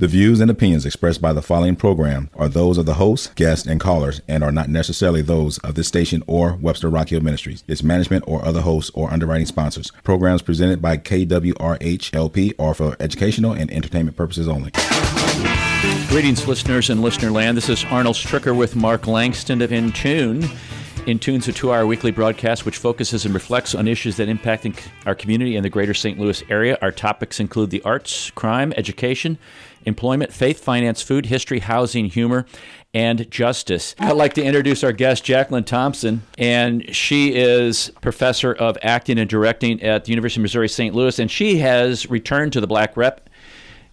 The views and opinions expressed by the following program are those of the host, guests, and callers and are not necessarily those of this station or Webster Rock Hill Ministries, its management, or other hosts or underwriting sponsors. Programs presented by KWRH-LP are for educational and entertainment purposes only. Greetings, listeners in listener land. This is Arnold Stricker with Mark Langston of In Tune. In Tune's a 2-hour weekly broadcast which focuses and reflects on issues that impact our community and the greater St. Louis area. Our topics include the arts, crime, education, employment, faith, finance, food, history, housing, humor, and justice. I'd like to introduce our guest, Jacqueline Thompson, and she is professor of acting and directing at the University of Missouri St. Louis, and she has returned to the Black Rep,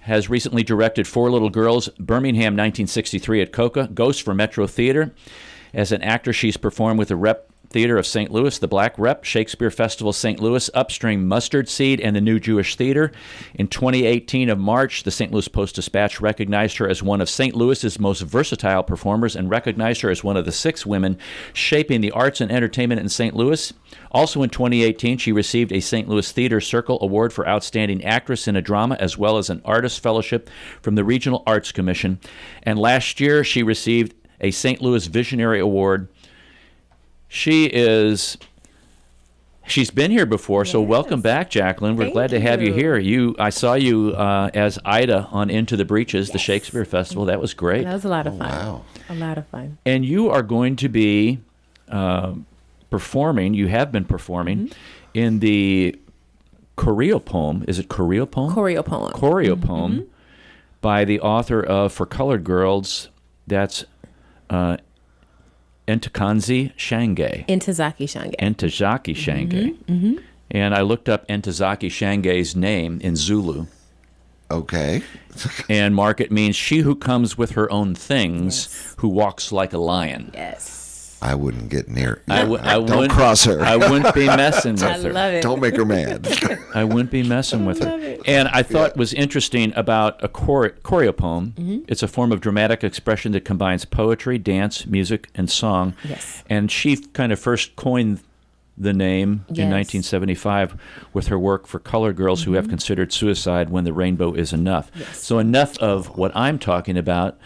has recently directed Four Little Girls, Birmingham, 1963 at Coca, Ghost for Metro Theater. As an actor, she's performed with the Rep Theater of St. Louis, the Black Rep, Shakespeare Festival St. Louis, Upstream Mustard Seed, and the New Jewish Theater. In 2018 of March, the St. Louis Post-Dispatch recognized her as one of St. Louis's most versatile performers and recognized her as one of the 6 women shaping the arts and entertainment in St. Louis. Also in 2018, she received a St. Louis Theater Circle Award for Outstanding Actress in a Drama, as well as an Artist Fellowship from the Regional Arts Commission. And last year, she received a St. Louis Visionary Award. She's been here before, so welcome back, Jacqueline. We're glad to have you here. I saw you as Ida on Into the Breaches, the Shakespeare Festival. That was great. That was a lot of fun. Wow. A lot of fun. And you are going to be performing, you have been performing, in the choreopoem. Is it choreopoem? Choreopoem. Choreopoem by the author of For Colored Girls. That's Ntozake Shange. Ntozake Shange. Ntozake Shange. And I looked up Ntozake Shange's name in Zulu. Okay. And Mark, it means she who comes with her own things, who walks like a lion. Yes. I wouldn't get near. Don't Don't cross her. I wouldn't be messing with her. I love it. Don't make her mad. I wouldn't be messing with her. And I thought was interesting about a choreopoem. It's a form of dramatic expression that combines poetry, dance, music, and song. Yes. And she kind of first coined the name in 1975 with her work for colored girls who have considered suicide when the rainbow is enough. Yes. So enough of what I'm talking about.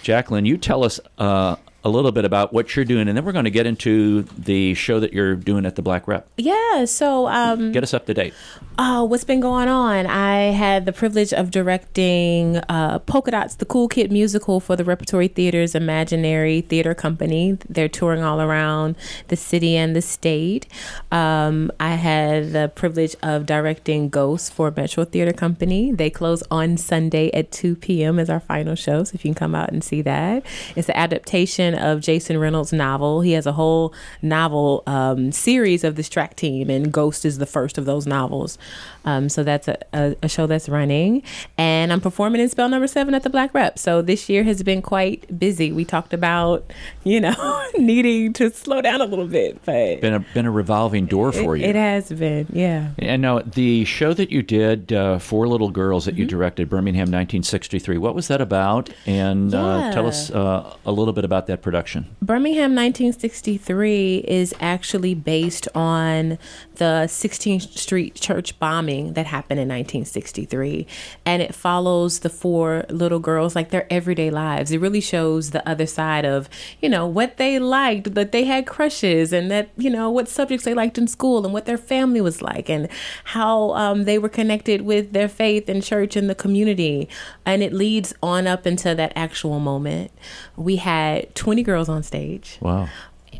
Jacqueline, you tell us a little bit about what you're doing, and then we're going to get into the show that you're doing at the Black Rep. Yeah, so Get us up to date. what's been going on? I had the privilege of directing Polka Dots, the Cool Kid musical for the Repertory Theater's Imaginary Theater Company. They're touring all around the city and the state. I had the privilege of directing Ghost for Metro Theater Company. They close on Sunday at 2 p.m. as our final show, so if you can come out and see that. It's an adaptation of Jason Reynolds' novel. He has a whole novel series of this track team, and Ghost is the first of those novels. So that's a show that's running. And I'm performing in Spell Number 7 at the Black Rep. So this year has been quite busy. We talked about, needing to slow down a little bit. But Been a revolving door for you. It has been, yeah. And now, the show that you did, Four Little Girls, that you directed, Birmingham, 1963, what was that about? And tell us a little bit about that production. Birmingham 1963 is actually based on the 16th Street church bombing that happened in 1963. And it follows the 4 little girls, like their everyday lives. It really shows the other side of, what they liked, that they had crushes, and that, what subjects they liked in school, and what their family was like, and how they were connected with their faith and church and the community. And it leads on up into that actual moment. We had 20 girls on stage. Wow.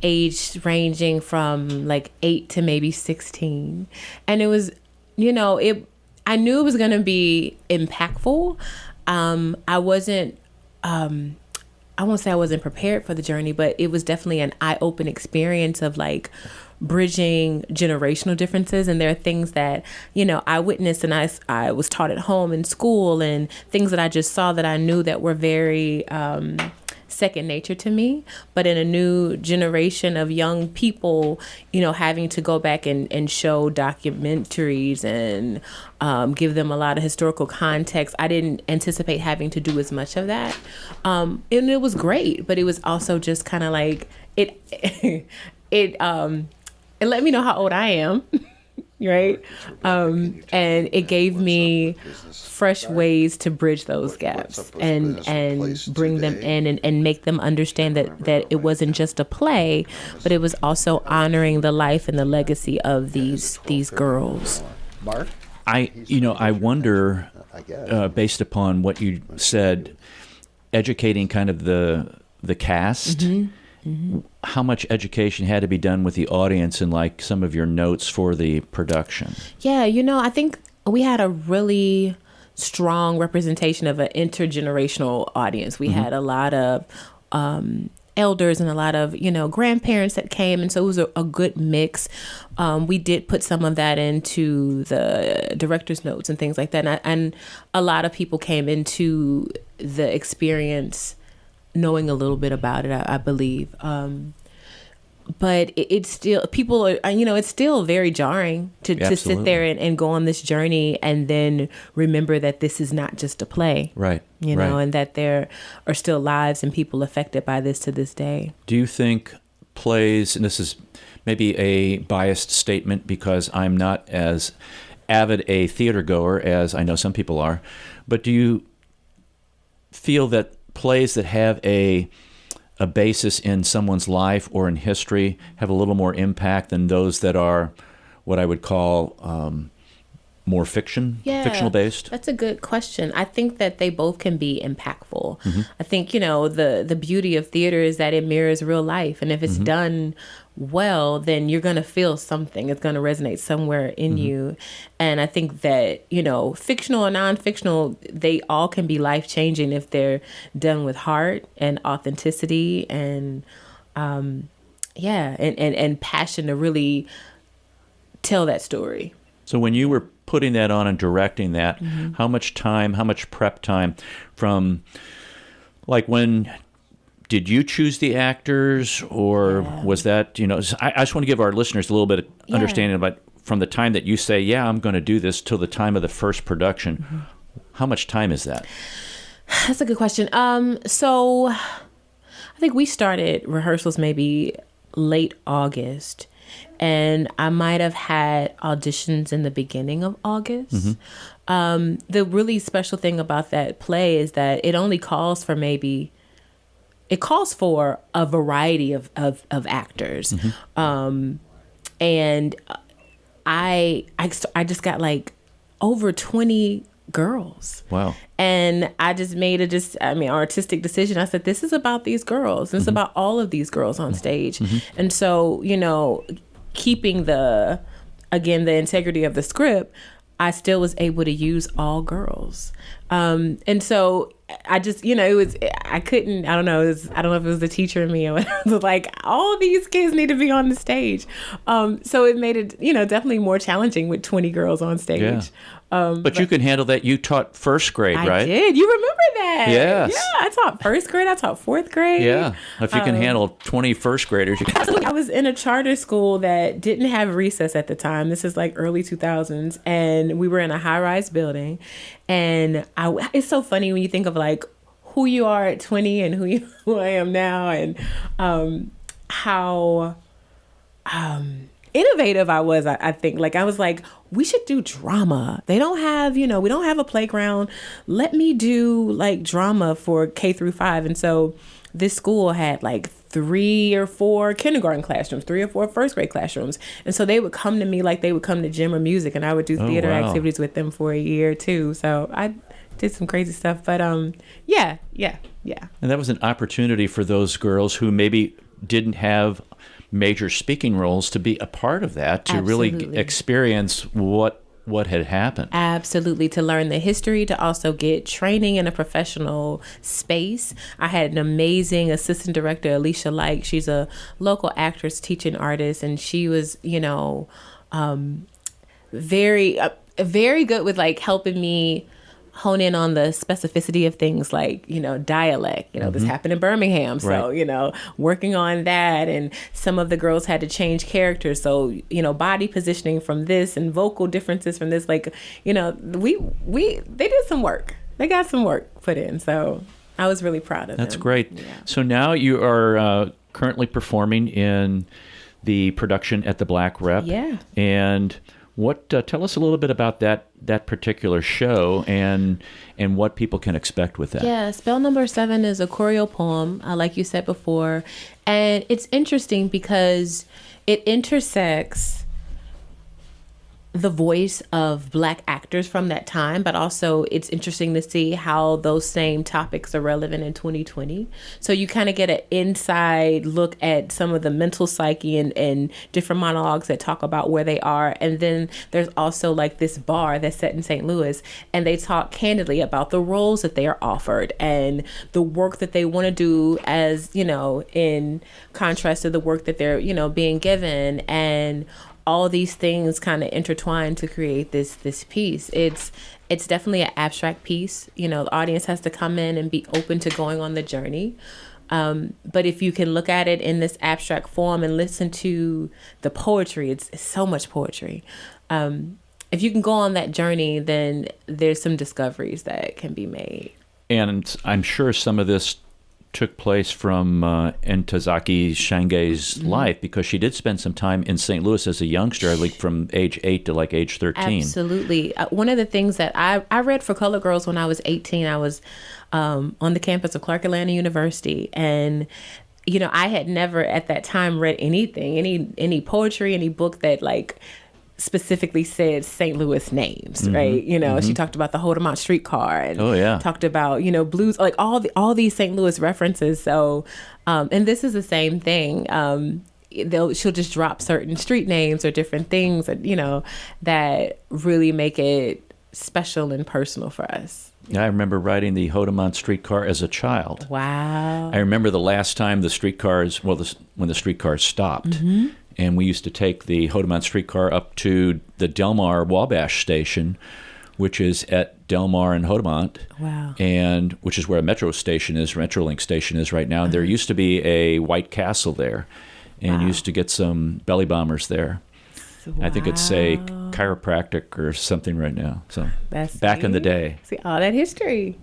Aged ranging from like 8 to maybe 16. And it was, I knew it was going to be impactful. I won't say I wasn't prepared for the journey, but it was definitely an eye-open experience of like bridging generational differences. And there are things that, I witnessed and I was taught at home in school, and things that I just saw that I knew that were very second nature to me. But in a new generation of young people, having to go back and show documentaries and give them a lot of historical context, I didn't anticipate having to do as much of that. And it was great, but it was also just kind of like it let me know how old I am. right? And it gave me fresh ways to bridge those gaps and bring them in and make them understand that it wasn't just a play, but it was also honoring the life and the legacy of these girls. Mark? I wonder, based upon what you said, educating kind of the cast, how much education had to be done with the audience and like some of your notes for the production? Yeah, I think we had a really strong representation of an intergenerational audience. We had a lot of elders and a lot of grandparents that came, and so it was a good mix. We did put some of that into the director's notes and things like that, and a lot of people came into the experience knowing a little bit about it, I believe. But it's still, people are, it's still very jarring to sit there and go on this journey and then remember that this is not just a play. Right. And that there are still lives and people affected by this to this day. Do you think plays, and this is maybe a biased statement because I'm not as avid a theater goer as I know some people are, but do you feel that plays that have a basis in someone's life or in history have a little more impact than those that are what I would call more fictional based? That's a good question. I think that they both can be impactful. I think, the beauty of theater is that it mirrors real life. And if it's done well, then you're going to feel something. It's going to resonate somewhere in you. And I think that, fictional and non-fictional, they all can be life-changing if they're done with heart and authenticity and, and passion to really tell that story. So when you were putting that on and directing that, how much prep time from, like, when did you choose the actors, or was that, I just want to give our listeners a little bit of understanding about from the time that you say, I'm going to do this till the time of the first production. How much time is that? That's a good question. So I think we started rehearsals maybe late August, and I might have had auditions in the beginning of August. The really special thing about that play is that it only calls for it calls for a variety of actors. And I just got like over 20 girls. Wow. And I just made artistic decision. I said, this is about these girls. It's about all of these girls on stage. And so, keeping the integrity of the script, I still was able to use all girls. And so I just, I couldn't, I don't know if it was the teacher in me or whatever. It was like, all these kids need to be on the stage. So it made it, definitely more challenging with 20 girls on stage. Yeah. But you can handle that. You taught first grade, right? I did. You remember that? Yes. Yeah, I taught first grade. I taught fourth grade. Yeah. If you can handle 20 first graders. You can. I was in a charter school that didn't have recess at the time. This is like early 2000s. And we were in a high-rise building. And it's so funny when you think of like who you are at 20 and who I am now, and how innovative I was. I think like I was like, we should do drama. They don't have, we don't have a playground. Let me do like drama for K through 5. And so this school had like 3 or 4 kindergarten classrooms, 3 or 4 first grade classrooms. And so they would come to me like they would come to gym or music, and I would do theater activities with them for a year too. So I did some crazy stuff, but yeah. And that was an opportunity for those girls who maybe didn't have major speaking roles to be a part of that, to really experience what had happened. Absolutely. To learn the history, to also get training in a professional space. I had an amazing assistant director, Alicia Like. She's a local actress, teaching artist, and she was, very good with like helping me hone in on the specificity of things like, dialect, this happened in Birmingham. So, Right. Working on that, and some of the girls had to change characters. So, body positioning from this and vocal differences from this, like, they did some work. They got some work put in. So I was really proud of them. That's great. Yeah. So now you are currently performing in the production at the Black Rep. Yeah. And What tell us a little bit about that particular show and what people can expect with that. Yeah, Spell Number 7 is a choreopoem, like you said before, and it's interesting because it intersects the voice of Black actors from that time, but also it's interesting to see how those same topics are relevant in 2020. So you kind of get an inside look at some of the mental psyche and different monologues that talk about where they are. And then there's also like this bar that's set in St. Louis, and they talk candidly about the roles that they are offered and the work that they want to do, as, you know, in contrast to the work that they're, you know, being given. And all these things kind of intertwine to create this piece. It's definitely an abstract piece. You know, the audience has to come in and be open to going on the journey. But if you can look at it in this abstract form and listen to the poetry, it's so much poetry. If you can go on that journey, then there's some discoveries that can be made. And I'm sure some of this took place from Ntozake Shange's life, because she did spend some time in St. Louis as a youngster, like from age 8 to like age 13. Absolutely. One of the things that I read for Colored Girls when I was 18, I was on the campus of Clark Atlanta University, and you know, I had never at that time read anything, any poetry, any book that like specifically said St. Louis names, right? You know, she talked about the Hodemont streetcar and talked about, you know, blues, like all these St. Louis references. So, and this is the same thing. She'll just drop certain street names or different things that, you know, that really make it special and personal for us. I remember riding the Hodemont streetcar as a child. Wow. I remember the last time the streetcars, when the streetcars stopped. And we used to take the Hodemont streetcar up to the Delmar Wabash station, which is at Delmar and Hodemont. Wow. And which is where a Metrolink station is right now. And there used to be a White Castle there, and used to get some belly bombers there. I think it's a chiropractic or something right now. So That's back in the day. See all that history.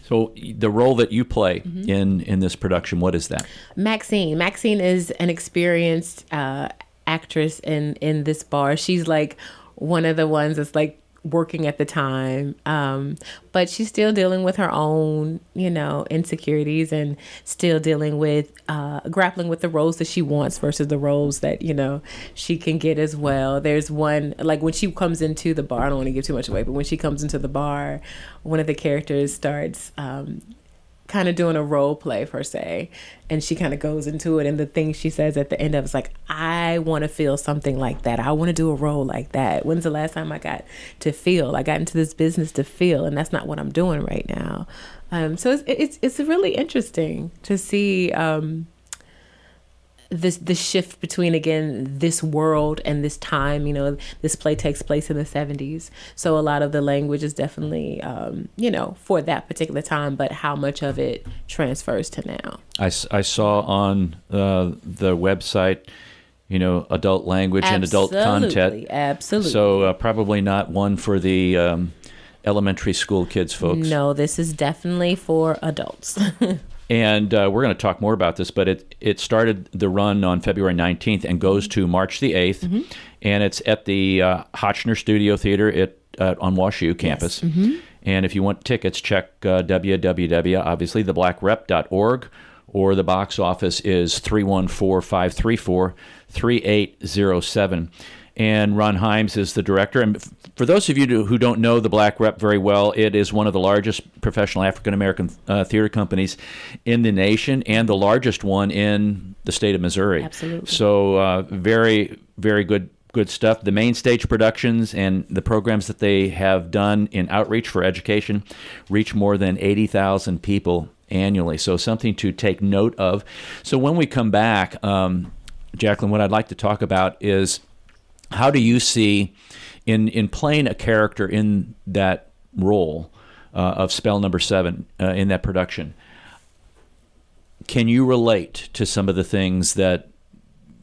So the role that you play in this production, what is that? Maxine. Maxine is an experienced actress in this bar. She's like one of the ones that's like working at the time, but she's still dealing with her own, you know, insecurities, and still dealing with grappling with the roles that she wants versus the roles that, you know, she can get as well. There's one, like when she comes into the bar, I don't want to give too much away, but when she comes into the bar, one of the characters starts kind of doing a role play per se, and she kind of goes into it, and the thing she says at the end of it's like, I want to feel something like that. I want to do a role like that. When's the last time I got to feel? I got into this business to feel, and that's not what I'm doing right now. So it's really interesting to see this shift between, again, this world and this time. You know, this play takes place in the 70s, so a lot of the language is definitely you know, for that particular time, but how much of it transfers to now. I saw on the website, you know, adult language and adult content. Absolutely. So probably not one for the elementary school kids, folks. No, this is definitely for adults. And we're going to talk more about this, but it started the run on February 19th and goes to March the 8th. And it's at the Hotchner Studio Theater on WashU campus. And if you want tickets, check www.obviouslytheblackrep.org, or the box office is 314-534-3807. And Ron Himes is the director. And for those of you who don't know the Black Rep very well, it is one of the largest professional African-American theater companies in the nation, and the largest one in the state of Missouri. Absolutely. So very, very good stuff. The main stage productions and the programs that they have done in outreach for education reach more than 80,000 people annually. So something to take note of. So when we come back, Jacqueline, what I'd like to talk about is, how do you see, in playing a character in that role of Spell Number 7 in that production, can you relate to some of the things that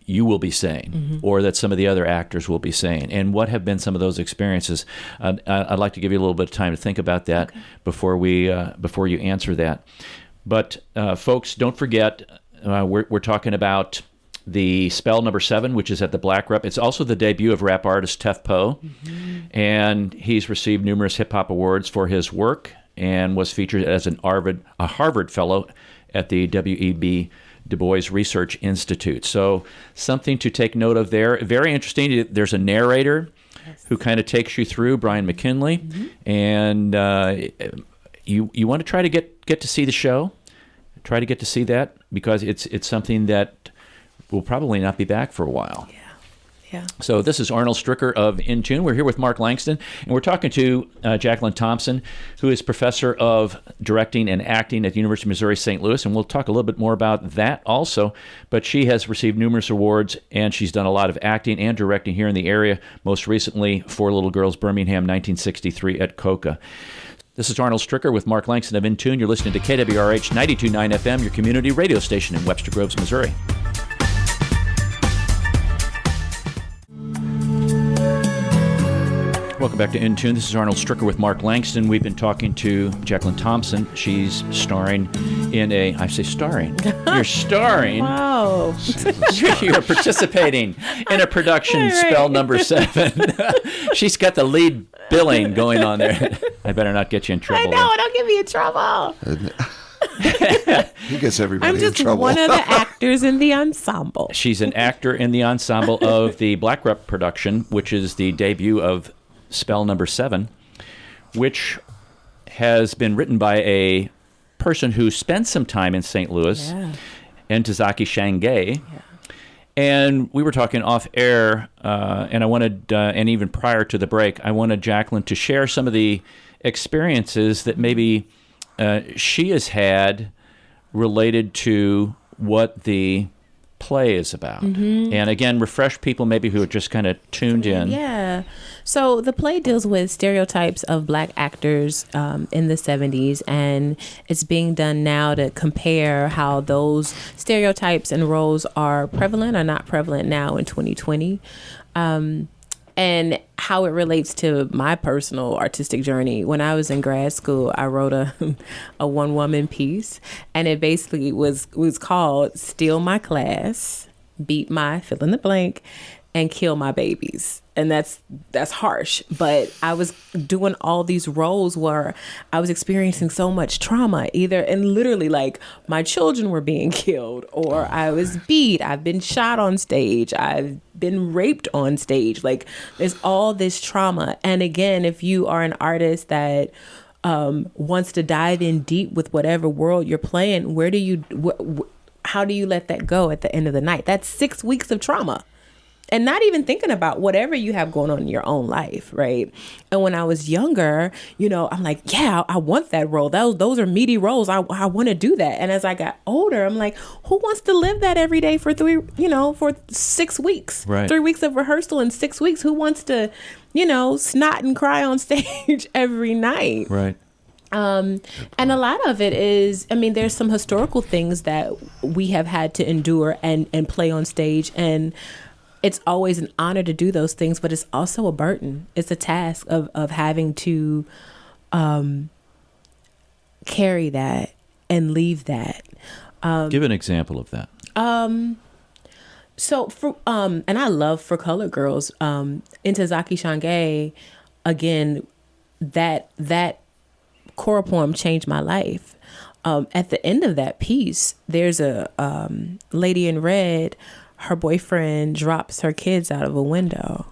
you will be saying or that some of the other actors will be saying? And what have been some of those experiences? I'd like to give you a little bit of time to think about that before you answer that. But folks, don't forget, we're talking about the Spell number 7, which is at the Black Rep. It's also the debut of rap artist Tef Poe, and he's received numerous hip-hop awards for his work and was featured as a Harvard Fellow at the W.E.B. Du Bois Research Institute. So something to take note of there. Very interesting. There's a narrator who kind of takes you through, Brian McKinley, and you want to try to get to see the show. Try to get to see that because it's something that will probably not be back for a while. Yeah. So this is Arnold Stricker of In Tune. We're here with Mark Langston, and we're talking to Jacqueline Thompson, who is professor of directing and acting at the University of Missouri St. Louis, and we'll talk a little bit more about that also. But she has received numerous awards, and she's done a lot of acting and directing here in the area, most recently for Little Girls Birmingham, 1963 at Coca. This is Arnold Stricker with Mark Langston of In Tune. You're listening to KWRH 92.9 FM, your community radio station in Webster Groves, Missouri. Welcome back to In Tune. This is Arnold Stricker with Mark Langston. We've been talking to Jacqueline Thompson. She's starring in I say starring. You're starring. Wow. You're participating in a production, Spell number 7. She's got the lead billing going on there. I better not get you in trouble. I know. Don't get me in trouble. He gets everybody I'm just in trouble. one of the actors in the ensemble. She's an actor in the ensemble of the Black Rep production, which is the debut of Spell number 7, which has been written by a person who spent some time in St. Louis, Ntozake Shange. And we were talking off air, and I wanted, and even prior to the break, I wanted Jacqueline to share some of the experiences that maybe she has had related to what the play is about. And again, refresh people maybe who are just kind of tuned in. Yeah. So the play deals with stereotypes of Black actors in the 70s, and it's being done now to compare how those stereotypes and roles are prevalent or not prevalent now in 2020. And how it relates to my personal artistic journey. When I was in grad school, I wrote a one-woman piece, and it basically was called Steal My Class, Beat My fill in the blank, and Kill My Babies. And that's harsh, but I was doing all these roles where I was experiencing so much trauma, and literally like my children were being killed, or I was beat, I've been shot on stage, I've been raped on stage. Like there's all this trauma. And again, if you are an artist that wants to dive in deep with whatever world you're playing, how do you let that go at the end of the night? That's 6 weeks of trauma. And not even thinking about whatever you have going on in your own life, right? And when I was younger, I'm like, yeah, I want that role. Those are meaty roles. I want to do that. And as I got older, I'm like, who wants to live that every day for for 6 weeks? Right. 3 weeks of rehearsal in 6 weeks. Who wants to, snot and cry on stage every night? Right. And a lot of it is, there's some historical things that we have had to endure and play on stage, and it's always an honor to do those things, but it's also a burden. It's a task of having to carry that and leave that. Give an example of that. So for and I love For Colored Girls, Ntozake Shange, again, that choreopoem changed my life. At the end of that piece, there's a lady in red. Her boyfriend drops her kids out of a window.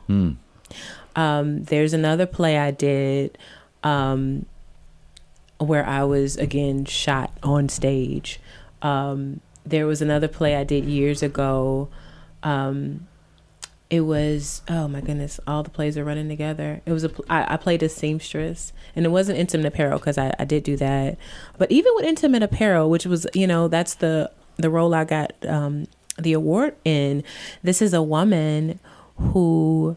There's another play I did where I was, again, shot on stage. There was another play I did years ago. It was, oh my goodness, all the plays are running together. It was I played a seamstress, and it wasn't Intimate Apparel because I did do that. But even with Intimate Apparel, which was, that's the role I got the award in. This is a woman who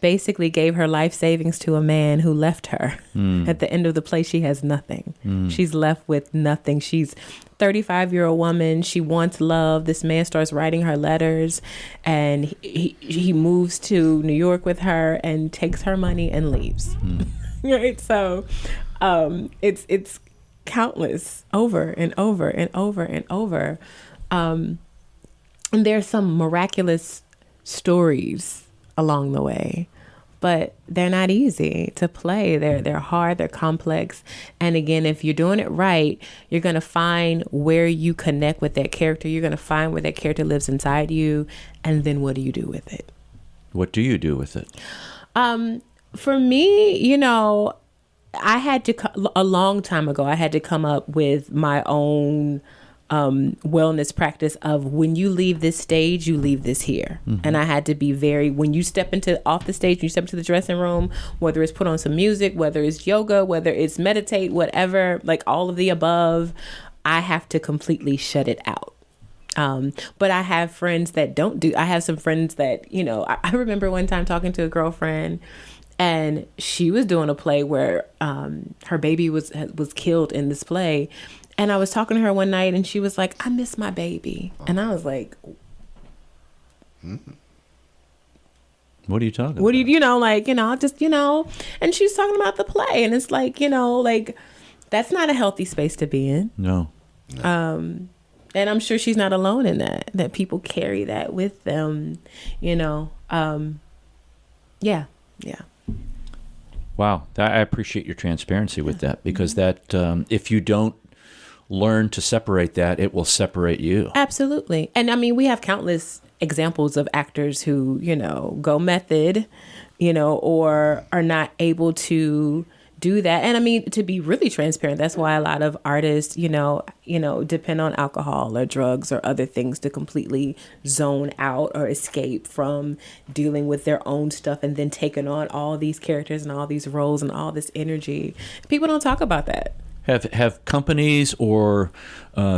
basically gave her life savings to a man who left her. At the end of the play, she has nothing. She's left with nothing. She's 35-year-old woman. She wants love. This man starts writing her letters, and he moves to New York with her and takes her money and leaves. Right? So it's countless, over and over and over and over. And there's some miraculous stories along the way, but they're not easy to play. They're hard, they're complex. And again, if you're doing it right, you're going to find where you connect with that character. You're going to find where that character lives inside you. And then what do you do with it? What do you do with it? For me, I had to, a long time ago, I had to come up with my own wellness practice of when you leave this stage, you leave this here. And I had to be when you step off the stage, you step into the dressing room, whether it's put on some music, whether it's yoga, whether it's meditate, whatever, like all of the above, I have to completely shut it out. But I have friends that I have some friends that, I remember one time talking to a girlfriend, and she was doing a play where her baby was killed in this play. And I was talking to her one night, and she was like, I miss my baby. And I was like, what are you talking about? What do you, and she's talking about the play. And it's like, that's not a healthy space to be in. No. And I'm sure she's not alone in that people carry that with them, Yeah. Wow. I appreciate your transparency with that, because that if you don't learn to separate that, it will separate you. Absolutely. And I mean, we have countless examples of actors who, go method, or are not able to do that. And I mean, to be really transparent, that's why a lot of artists, depend on alcohol or drugs or other things to completely zone out or escape from dealing with their own stuff and then taking on all these characters and all these roles and all this energy. People don't talk about that. Have companies or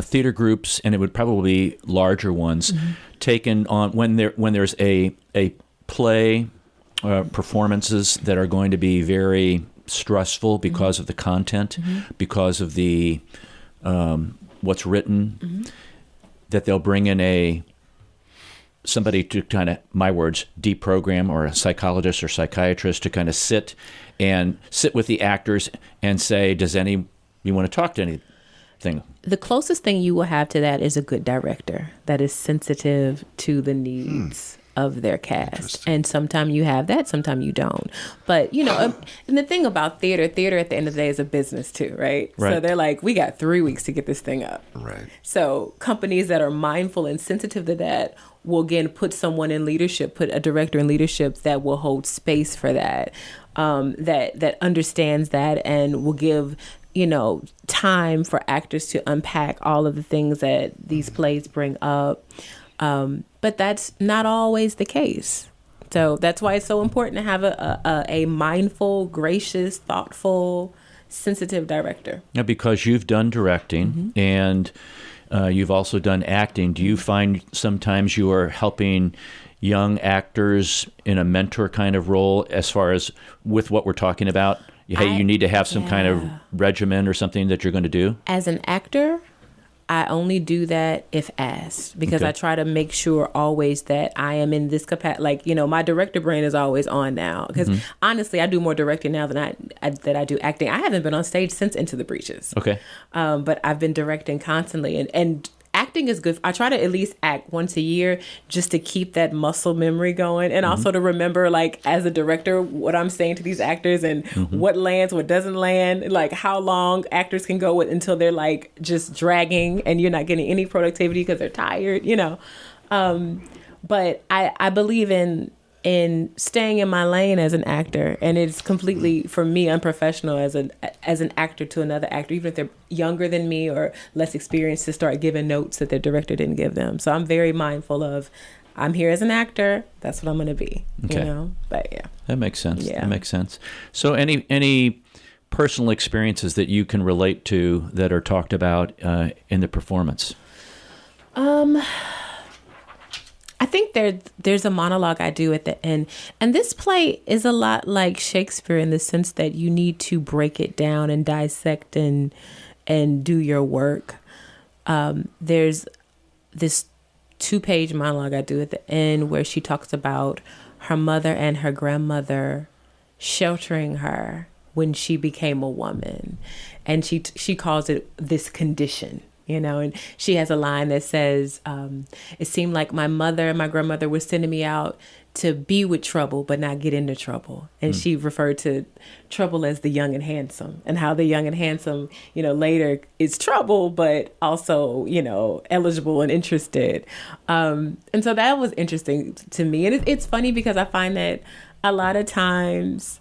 theater groups, and it would probably be larger ones, taken on when there's a play performances that are going to be very stressful because of the content, because of the what's written, that they'll bring in somebody to kind of, my words, deprogram, or a psychologist or psychiatrist to kind of sit with the actors and say, you want to talk to anything? The closest thing you will have to that is a good director that is sensitive to the needs of their cast. And sometimes you have that, sometimes you don't. But, and the thing about theater at the end of the day is a business too, right? So they're like, we got 3 weeks to get this thing up. Right. So companies that are mindful and sensitive to that will, again, put someone in leadership, put a director in leadership that will hold space for that, that understands that and will give time for actors to unpack all of the things that these plays bring up. But that's not always the case. So that's why it's so important to have a mindful, gracious, thoughtful, sensitive director. Now, because you've done directing and you've also done acting, do you find sometimes you are helping young actors in a mentor kind of role as far as with what we're talking about? Hey, you need to have some kind of regimen or something that you're going to do? As an actor, I only do that if asked, because I try to make sure always that I am in this capacity. Like, my director brain is always on now, because honestly, I do more directing now than I do acting. I haven't been on stage since Into the Breaches. Okay. But I've been directing constantly, and acting is good. I try to at least act once a year just to keep that muscle memory going, and also to remember, like, as a director, what I'm saying to these actors and what lands, what doesn't land, like how long actors can go with until they're like just dragging and you're not getting any productivity because they're tired, But I believe in staying in my lane as an actor, and it's completely, for me, unprofessional as an actor to another actor, even if they're younger than me or less experienced, to start giving notes that their director didn't give them. So I'm very mindful of, I'm here as an actor, that's what I'm going to be. Okay. But yeah, that makes sense. That makes sense. So any personal experiences that you can relate to that are talked about in the performance? I think there's a monologue I do at the end. And this play is a lot like Shakespeare in the sense that you need to break it down and dissect and do your work. There's this 2-page monologue I do at the end where she talks about her mother and her grandmother sheltering her when she became a woman. And she calls it this condition. And she has a line that says, it seemed like my mother and my grandmother were sending me out to be with trouble, but not get into trouble. And she referred to trouble as the young and handsome, and how the young and handsome, later is trouble, but also, eligible and interested. And so that was interesting to me. And it's funny because I find that a lot of times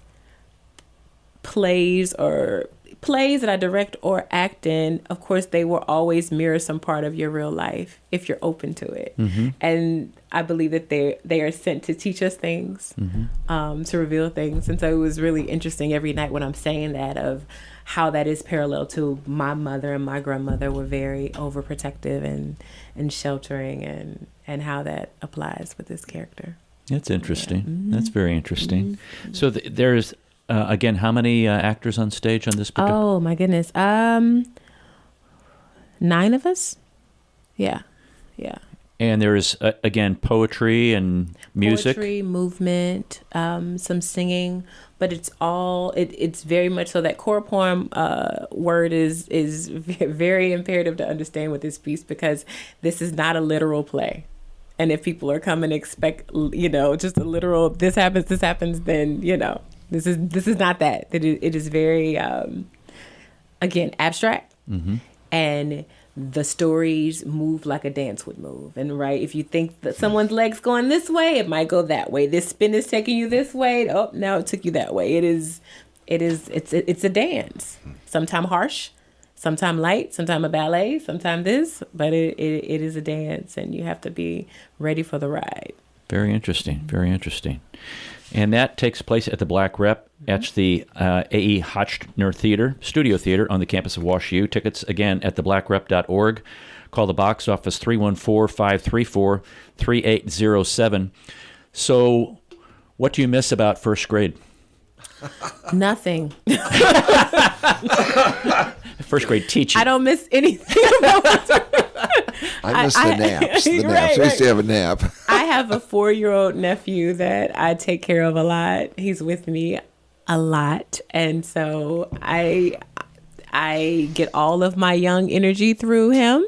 plays that I direct or act in, of course, they will always mirror some part of your real life if you're open to it. And I believe that they are sent to teach us things, to reveal things. And so it was really interesting every night when I'm saying that, of how that is parallel to my mother and my grandmother were very overprotective and sheltering, and how that applies with this character. That's interesting. That's very interesting. So there's... again, how many actors on stage on this particular? Oh my goodness, 9 of us. Yeah. And there's again poetry and music, movement, some singing, but it's all it's very much so that choreopoem word is very imperative to understand with this piece, because this is not a literal play. And if people are coming to expect just a literal this happens, then This is not that. It is very, again, abstract. And the stories move like a dance would move. And if you think that someone's leg's going this way, it might go that way. This spin is taking you this way. Oh, now it took you that way. It's a dance. Sometimes harsh, sometimes light, sometimes a ballet, sometimes this. But it is a dance, and you have to be ready for the ride. Very interesting. Very interesting. And that takes place at the Black Rep at the A.E. Hotchner Studio Theater on the campus of WashU. Tickets, again, at theblackrep.org. Call the box office 314-534-3807. So what do you miss about first grade? Nothing. First grade teaching. I don't miss anything about I miss the naps. We used to have a nap. I have a 4-year-old nephew that I take care of a lot. He's with me a lot. And so I get all of my young energy through him.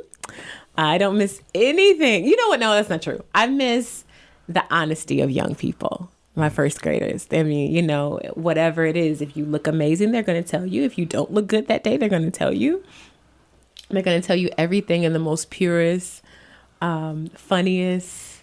I don't miss anything. You know what? No, that's not true. I miss the honesty of young people. My first graders. I mean, whatever it is, if you look amazing, they're going to tell you. If you don't look good that day, they're going to tell you. They're going to tell you everything in the most purest, funniest,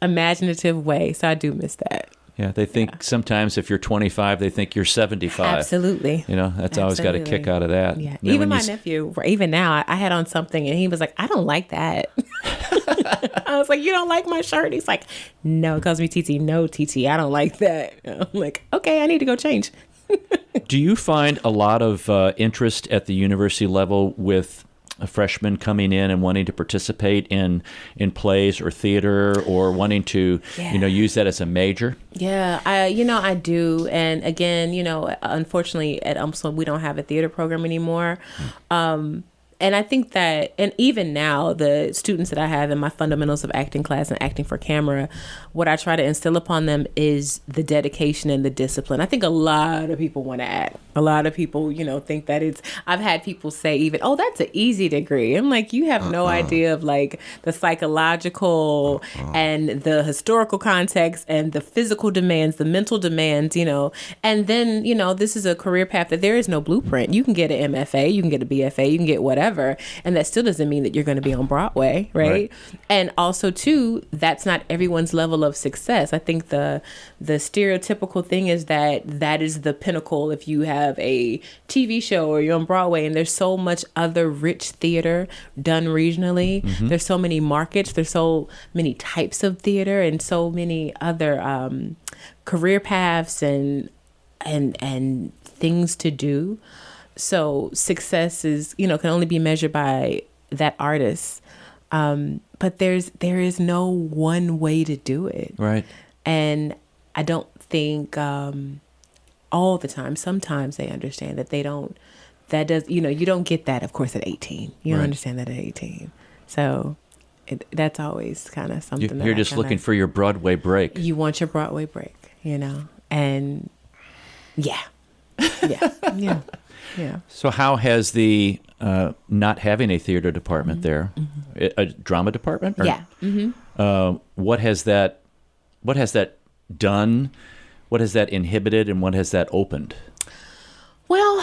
imaginative way. So I do miss that. Yeah, they think sometimes if you're 25, they think you're 75. Absolutely. That's always got a kick out of that. Yeah. Even my nephew, even now, I had on something and he was like, I don't like that. I was like, you don't like my shirt? He's like, no, it calls me TT. No, TT, I don't like that. I'm like, okay, I need to go change. Do you find a lot of interest at the university level with freshmen coming in and wanting to participate in plays or theater, or wanting to use that as a major? Yeah, I do. And again, unfortunately at UMSL we don't have a theater program anymore. And I think that, and even now, the students that I have in my fundamentals of acting class and acting for camera, what I try to instill upon them is the dedication and the discipline. I think a lot of people want to act. A lot of people, think that I've had people say even, oh, that's an easy degree. I'm like, you have no idea of like the psychological and the historical context and the physical demands, the mental demands, and then, this is a career path that there is no blueprint. You can get an MFA, you can get a BFA, you can get whatever. And that still doesn't mean that you're going to be on Broadway, right? And also, too, that's not everyone's level of success. I think the stereotypical thing is that is the pinnacle if you have a TV show or you're on Broadway, and there's so much other rich theater done regionally. Mm-hmm. There's so many markets. There's so many types of theater and so many other career paths and things to do. So success is, can only be measured by that artist. But there is no one way to do it. Right. And I don't think all the time, sometimes they understand that you don't get that, of course, at 18. You don't understand that at 18. So that's always kind of something you're just looking for your Broadway break. You want your Broadway break, and yeah. Yeah. So how has the not having a theater department there, a drama department? Or, Yeah. what has that done? What has that inhibited, and what has that opened? Well,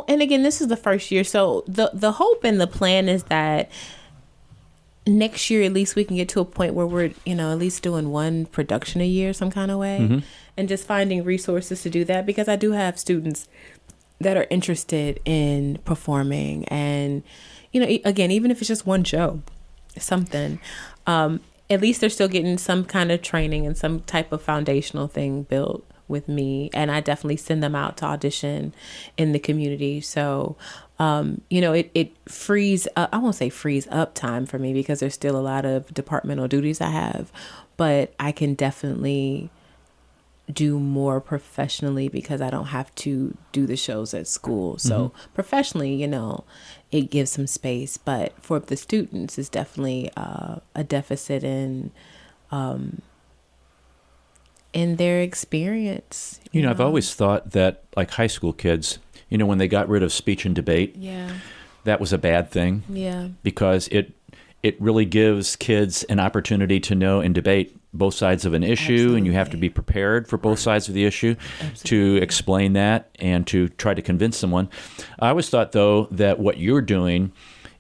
and again, this is the first year. So the hope and the plan is that next year, at least we can get to a point where we're, at least doing one production a year some kind of way, and just finding resources to do that, because I do have students that are interested in performing, and, again, even if it's just one show, something, at least they're still getting some kind of training and some type of foundational thing built with me. And I definitely send them out to audition in the community. So, it frees up, I won't say frees up time for me, because there's still a lot of departmental duties I have, but I can definitely do more professionally because I don't have to do the shows at school. So professionally, it gives some space, but for the students, it's definitely a deficit in their experience. I've always thought that, like, high school kids, when they got rid of speech and debate, that was a bad thing. Yeah. Because it really gives kids an opportunity to know and debate both sides of an issue. Absolutely. And you have to be prepared for both sides of the issue. Absolutely. To explain that and to try to convince someone. I always thought, though, that what you're doing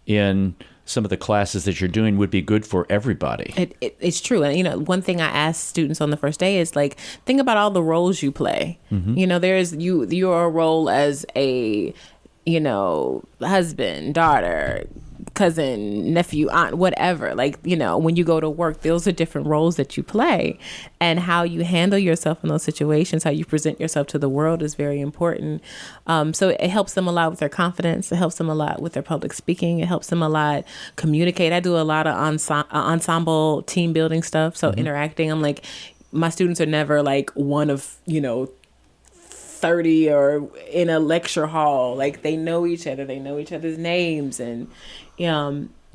in some of the classes that you're doing would be good for everybody. It's true. And, one thing I ask students on the first day is, like, think about all the roles you play. There's your role as a, husband, daughter, cousin, nephew, aunt, whatever. Like, when you go to work, those are different roles that you play, and how you handle yourself in those situations, how you present yourself to the world is very important. So it helps them a lot with their confidence. It helps them a lot with their public speaking. It helps them a lot communicate. I do a lot of ensemble team building stuff. So interacting, I'm like, my students are never like one of, 30 or in a lecture hall. Like, they know each other, they know each other's names, and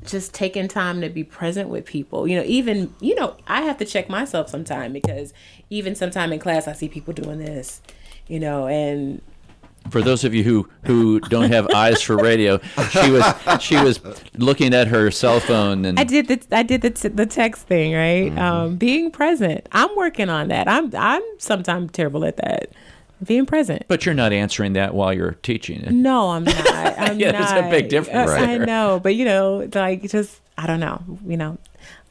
just taking time to be present with people. Even I have to check myself sometime, because even sometime in class I see people doing this, and for those of you who don't have eyes for radio, she was looking at her cell phone, and I did the text thing, right? Being present. I'm working on that. I'm sometimes terrible at that. Being present. But you're not answering that while you're teaching it. No, I'm not. I'm yeah, not. There's a big difference. I know, but just, I don't know,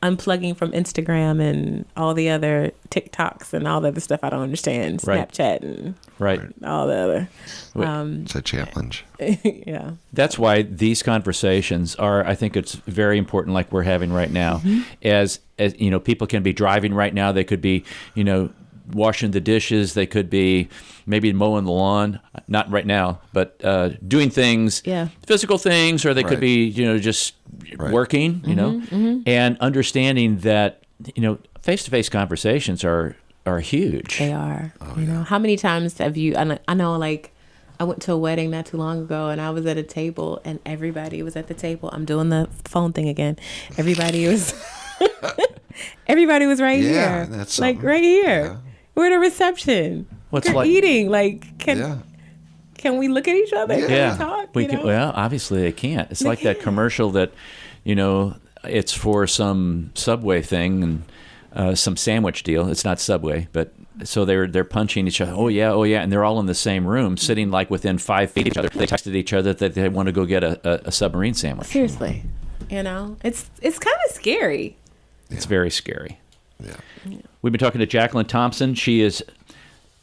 unplugging from Instagram and all the other TikToks and all the other stuff I don't understand, right. Snapchat and all the other. It's a challenge. Yeah. That's why these conversations are, I think it's very important, like we're having right now. As people can be driving right now. They could be, washing the dishes. They could be maybe mowing the lawn, not right now, but doing things, physical things, or they could be, just working, and understanding that, face-to-face conversations are huge. They are. How many times have you, I know, like, I went to a wedding not too long ago, and I was at a table, and everybody was at the table. I'm doing the phone thing again. Everybody was right here. That's like right here. Yeah. We're at a reception. What's We're like eating. Like, can we look at each other? Yeah. Can we talk? We can, well, obviously they can't. It's like that commercial that, it's for some Subway thing and some sandwich deal. It's not Subway, but so they're punching each other. Oh yeah, and they're all in the same room, sitting like within 5 feet of each other. They texted each other that they want to go get a submarine sandwich. Seriously, it's kind of scary. It's very scary. Yeah. We've been talking to Jacqueline Thompson. She is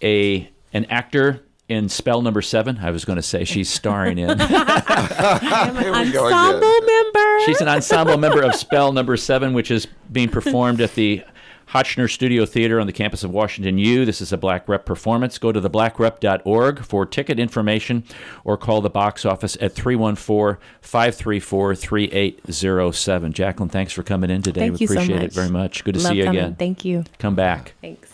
an actor in Spell Number 7. I was going to say she's starring in. I'm an ensemble member. She's an ensemble member of Spell Number 7, which is being performed at the Hotchner Studio Theater on the campus of Washington U. This is a Black Rep performance. Go to theblackrep.org for ticket information or call the box office at 314-534-3807. Jacqueline, thanks for coming in today. Thank we you so appreciate much. it very much. Good to Love see you coming. again. Thank you. Come back. Thanks.